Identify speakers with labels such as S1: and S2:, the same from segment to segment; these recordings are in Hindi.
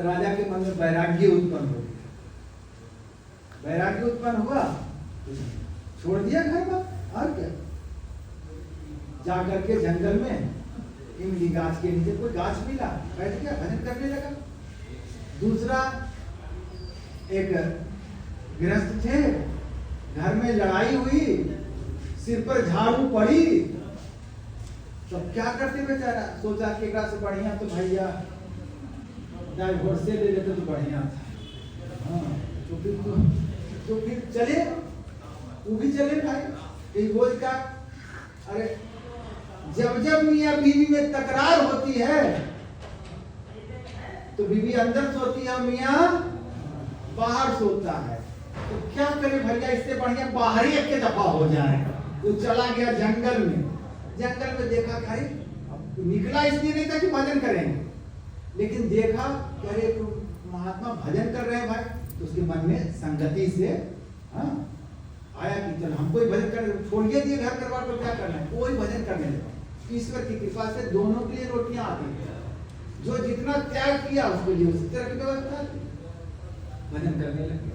S1: राजा के मन में वैराग्य उत्पन्न हो गया। वैराग्य उत्पन्न हुआ तो छोड़ दिया घर में, और क्या, जाकर के जंगल में इमली गाछ के नीचे कोई गाछ मिला, बैठ गया, भजन करने लगा। दूसरा, एक गृहस्थ थे, घर में लड़ाई हुई, सिर पर झाड़ू पड़ी, तो क्या करते बेचारा, सोचा कि एक से बढ़िया तो भैया डाइवोर्स से ले लेते तो बढ़िया था। हाँ, तो फिर चले, वो भी चले भाई। एक बोझ का, अरे जब जब मियाँ बीवी में तकरार होती है तो बीवी अंदर सोती है, मियाँ बाहर सोता है, तो क्या करे भैया, इससे बढ़िया बाहर ही एक दफा हो जाए। वो चला गया जंगल में। जंगल में देखा भाई, निकला इसलिए नहीं था कि भजन करेंगे, लेकिन देखा अरे महात्मा भजन कर रहे हैं भाई, तो उसके मन में संगति से आया कि चल हमको ही भजन कर, छोड़िए दिए घर परिवार को, क्या करना है, कोई भजन करने लगा। ईश्वर की कृपा से दोनों के लिए रोटियां आती हैं, जो जितना त्याग किया उसके लिए उसी तरह की व्यवस्था, भजन करने लगे।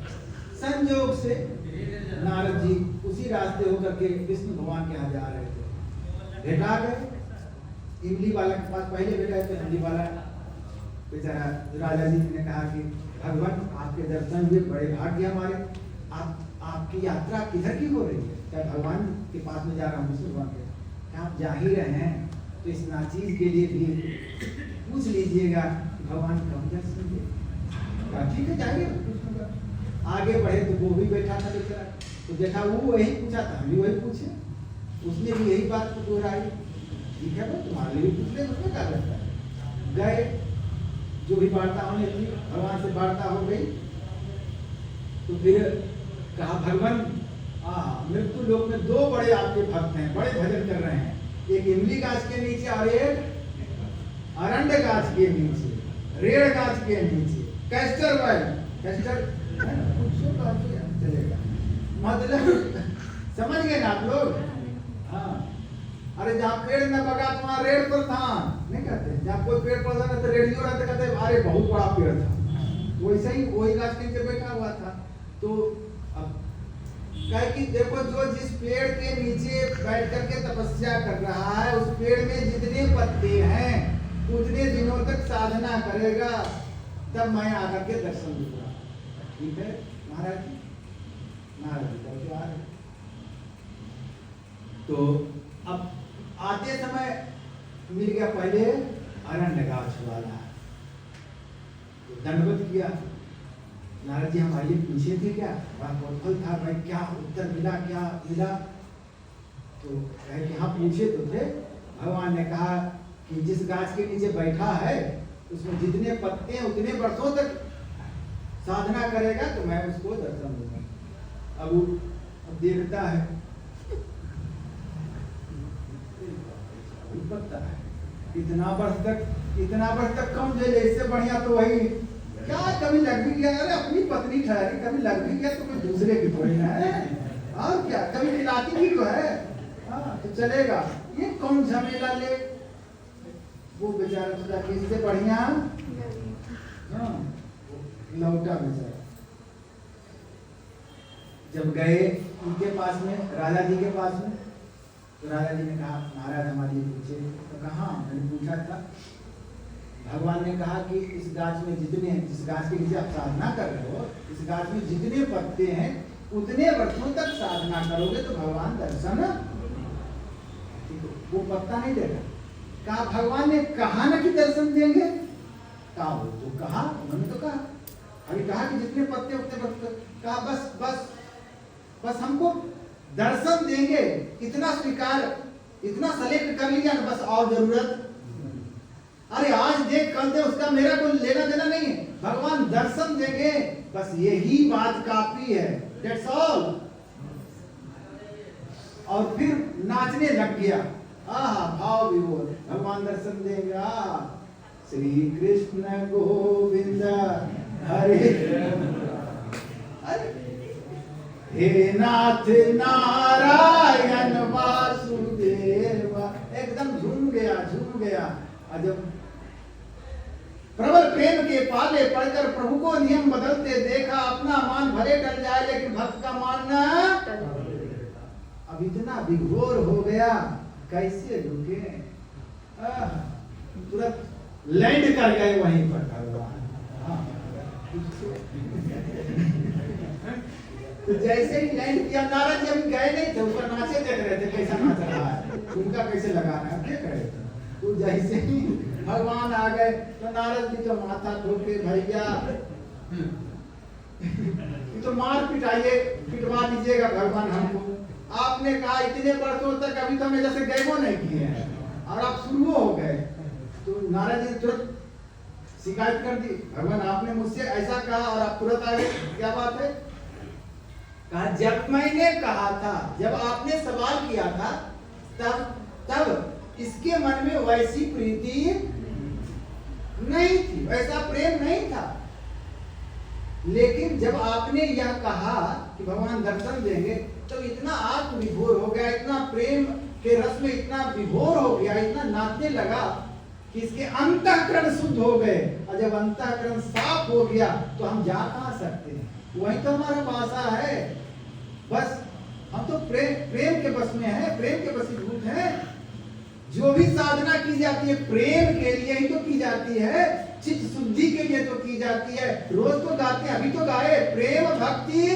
S1: संयोग से नारद जी उसी रास्ते होकर के विष्णु भगवान के यहाँ जा रहे थे, भेटा गए। इमली वाला के पास पहले भेटा तो इमली वाला बेचारा राजा जी ने कहा कि भगवान आपके दर्शन हुए, बड़े भाग्य हमारे, आपकी यात्रा किधर की हो रही है? क्या भगवान के पास में जा रहा हूँ, विष्णु भगवान के, क्या आप जा ही रहे हैं तो इस नाचीज के लिए भी पूछ लीजिएगा कि भगवान कब दर्शन दे। ठीक है जाइए। आगे बढ़े तो वो भी बैठा था बेचारा, तो देखा वो वही पूछा था, हम भी वही पूछे, उसने भी यही बात दोहराई। ठीक है, तुम्हारे लिए पूछ ले, उसमें क्या करता है। गए, जो भी वार्ता होने थी, भगवान से वार्ता हो गई, तो फिर कहा भगवान मृत्यु लोक में दो बड़े आपके भक्त हैं, बड़े भजन कर रहे हैं, एक इमली गाछ के नीचे और एक अरंड गाछ के नीचे, रेड़ गाछ के नीचे, कैस्टर वाइल, कैस्टर चलेगा, मतलब समझ गए ना आप लोग। हाँ, अरे जहाँ पेड़ न बगा तो वहाँ रेड़ पर था, नहीं कहते, जहाँ कोई पेड़ पौधा ना तो रेडियो रहते, कहते अरे बहुत बड़ा पेड़ था, वैसे ही वही गाछ के नीचे बैठा हुआ था। तो अब कहे कि देखो, जो जिस पेड़ के नीचे बैठ करके तपस्या कर रहा है, उस पेड़ में जितने पत्ते हैं उतने दिनों तक साधना करेगा, तब मैं आकर के दर्शन दूंगा। ठीक है महाराज जी, महाराज जी आ रहे। तो अब आते समय मिल गया पहले अरण्य गाछ वाला, तो दंडवत किया। नारद जी हमारे पूछे थे क्या, फल था भाई, क्या उत्तर मिला, क्या मिला? तो कहे कि हाँ पूछे तो थे। भगवान ने कहा कि जिस गाछ के नीचे बैठा है उसमें जितने पत्ते हैं उतने वर्षों तक साधना करेगा तो मैं उसको दर्शन दूंगा। अब देखता है, पत्ता है, इतना वर्ष तक कम झेले, इससे बढ़िया तो वही, क्या कभी लग भी गया, अरे अपनी पत्नी ठहरी, कभी लग भी गया तो कोई दूसरे की थोड़ी ना है, और क्या, कभी खिलाती भी तो है। हाँ तो चलेगा, ये कौन झमेला ले। वो बेचारा सोचा कि इससे बढ़िया लौटा बेचारा। जब गए उनके पास में, राजा जी के पास में, तो राजा जी ने कहा महाराज हमारी पूछे, तो कहा मैंने पूछा था, भगवान ने कहा कि इस गाछ में जिस गाछ के नीचे आप साधना कर रहे हो, इस गाछ में जितने पत्ते हैं उतने वर्षों तक साधना करोगे तो भगवान दर्शन, वो पत्ता नहीं देगा। कहा भगवान ने कहा ना कि दर्शन देंगे, कहा वो तो कहा, उन्होंने तो कहा, अभी कहा कि जितने पत्ते उतने पत्ते, कहा बस बस बस हमको दर्शन देंगे, इतना स्वीकार, इतना सेलेक्ट कर लिया ना, बस और जरूरत, अरे आज देख कल दे, उसका मेरा कोई लेना देना नहीं है, भगवान दर्शन देंगे, बस यही बात काफी है, दैट्स ऑल। और फिर नाचने लग गया, आहा भाव विभोर, भगवान दर्शन देगा, श्री कृष्ण गोविंद हरे हे नाथ नारायण वासुदेव, एकदम झूम गया। और जब प्रबल प्रेम के पाले पढ़कर प्रभु को नियम बदलते देखा, अपना मान भले टल जाए लेकिन भक्त का मान न। अब इतना विघोर हो गया, कैसे रुके? तुरंत लैंड कर गए वहीं पर भगवान। तो जैसे ही लैंड किया, नारद जब गए नहीं थे, उसका नाचे देख रहे थे, कैसा नाच रहा है, उनका कैसे लगा रहा है देख रहे थे। तो जैसे ही भगवान आ गए तो नारद जी तो माथा ठोके, भैया तो मार पिटाइए, पिटवा दीजिएगा भगवान हमको। आपने कहा इतने वर्षों तक अभी तो हमें जैसे गए वो नहीं किए हैं और आप शुरू हो गए। तो नारद जी तुरंत शिकायत कर दी, भगवान आपने मुझसे ऐसा कहा और आप तुरंत आ गए, क्या बात है? कहा जब मैंने कहा था, जब आपने सवाल किया था, तब इसके मन में वैसी प्रीति नहीं थी, वैसा प्रेम नहीं था। लेकिन जब आपने यह कहा कि भगवान दर्शन देंगे, तो इतना आत्म विभोर हो गया, इतना प्रेम के रस में इतना विभोर हो गया, इतना नाचने लगा कि इसके अंतःकरण शुद्ध हो गए। और जब अंतःकरण साफ हो गया तो हम जा कहाँ सकते हैं? वही तो हमारा वासा है। बस हम तो प्रेम के बस में है, प्रेम के वशीभूत हैं। जो भी साधना की जाती है प्रेम के लिए ही तो की जाती है, चित्त शुद्धि के लिए तो की जाती है। रोज तो गाते हैं, अभी तो गाए, प्रेम भक्ति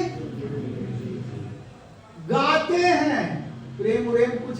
S1: गाते हैं, प्रेम उरेम कुछ